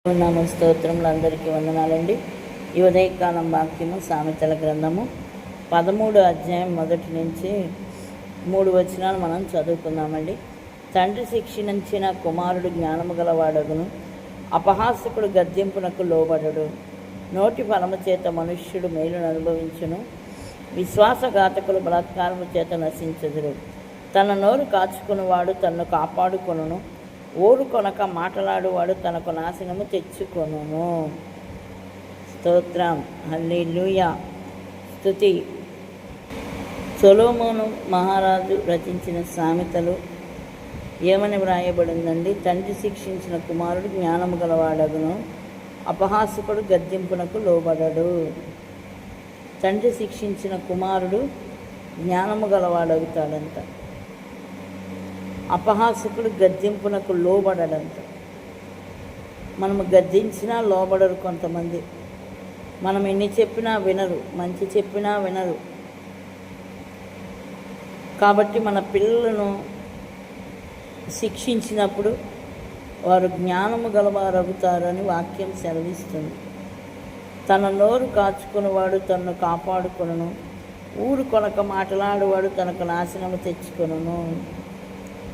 నామ స్తోత్రములు అందరికీ వందనాలండి. ఈ ఉదయకాలం వాక్యము సామెతల గ్రంథము 13 అధ్యాయం 1 నుంచి 3 వచనాలు మనం చదువుకుందామండి. తండ్రి శిక్షించిన కుమారుడు జ్ఞానము గలవాడగును, అపహాసకుడు గద్దింపునకు లోబడడు. నోటి ఫలము చేత మనుష్యుడు మేలును అనుభవించును, విశ్వాసఘాతకులు బలాత్కారము చేత నశించెదరు. తన నోరు కాచుకునివాడు తన్ను కాపాడుకొనును, ఓరు కొనక మాటలాడువాడు తనకు నాశనము తెచ్చుకొనును. స్తోత్రం, హల్లెలూయా, స్తుతి. సొలొమోను మహారాజు రచించిన సామెతలు ఏమని వ్రాయబడిందండి? తండ్రి శిక్షించిన కుమారుడు జ్ఞానము గలవాడగును, అపహాసకుడు గద్దింపునకు లోబడడు. తండ్రి శిక్షించిన కుమారుడు జ్ఞానము గలవాడవుతాడంట, అపహాసకుడు గద్దింపునకు లోబడడంట. మనము గద్దించినా లోబడరు కొంతమంది. మనం ఎన్ని చెప్పినా వినరు, మంచి చెప్పినా వినరు. కాబట్టి మన పిల్లలను శిక్షించినప్పుడు వారు జ్ఞానము గలవారవుతారని వాక్యం సెలవిస్తుంది. తన నోరు కాచుకునేవాడు తన్ను కాపాడుకొనును, ఊరు కొనక మాటలాడువాడు తనకు నాశనము తెచ్చుకొనును.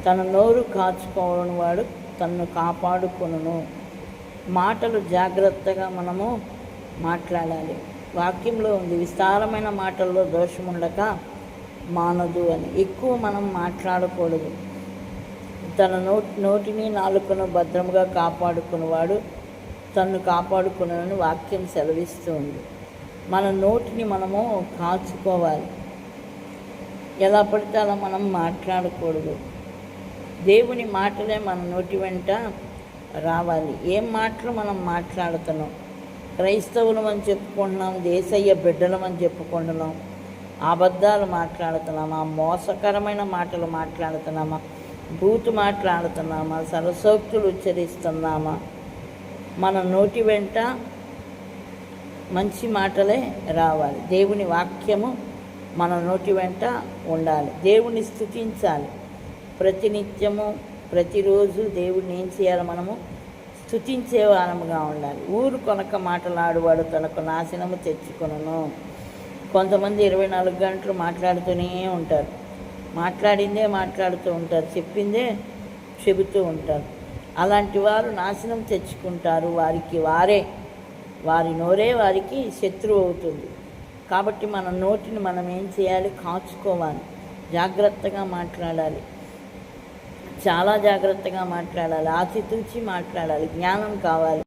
తన నోరు కాచుకోవని వాడు తన్ను కాపాడుకొనును. మాటలు జాగ్రత్తగా మనము మాట్లాడాలి. వాక్యంలో ఉంది, విస్తారమైన మాటల్లో దోషముండక మానదు అని. ఎక్కువ మనం మాట్లాడకూడదు. తన నోటిని నాలుకను భద్రముగా కాపాడుకునేవాడు తన్ను కాపాడుకునని వాక్యం సెలవిస్తూ ఉంది. మన నోటిని మనము కాచుకోవాలి. ఎలా పడితే అలా మనం మాట్లాడకూడదు. దేవుని మాటలే మన నోటి వెంట రావాలి. ఏం మాటలు మనం మాట్లాడుతున్నాం? క్రైస్తవులం అని చెప్పుకుంటున్నాం, దేశయ్య బిడ్డలం అని చెప్పుకుంటున్నాం. అబద్ధాలు మాట్లాడుతున్నామా? మోసకరమైన మాటలు మాట్లాడుతున్నామా? బూతు మాట్లాడుతున్నామా? సరసోక్తులు ఉచ్చరిస్తున్నామా? మన నోటి వెంట మంచి మాటలే రావాలి. దేవుని వాక్యము మన నోటి వెంట ఉండాలి. దేవుని స్తుతించాలి. ప్రతినిత్యము ప్రతిరోజు దేవుడిని ఏం చేయాలి? మనము స్తుతించే వారముగా ఉండాలి. ఊరు కొనక మాటలాడువాడు తనకు నాశనము తెచ్చుకొనును. కొంతమంది 24 గంటలు మాట్లాడుతూనే ఉంటారు. మాట్లాడిందే మాట్లాడుతూ ఉంటారు, చెప్పిందే చెబుతూ ఉంటారు. అలాంటి వారు నాశనం తెచ్చుకుంటారు. వారి నోరే వారికి శత్రువు అవుతుంది. కాబట్టి మన నోటిని మనం ఏం చేయాలి? కాచుకోవాలి. జాగ్రత్తగా మాట్లాడాలి. చాలా జాగ్రత్తగా మాట్లాడాలి. ఆచితూచి మాట్లాడాలి. జ్ఞానం కావాలి.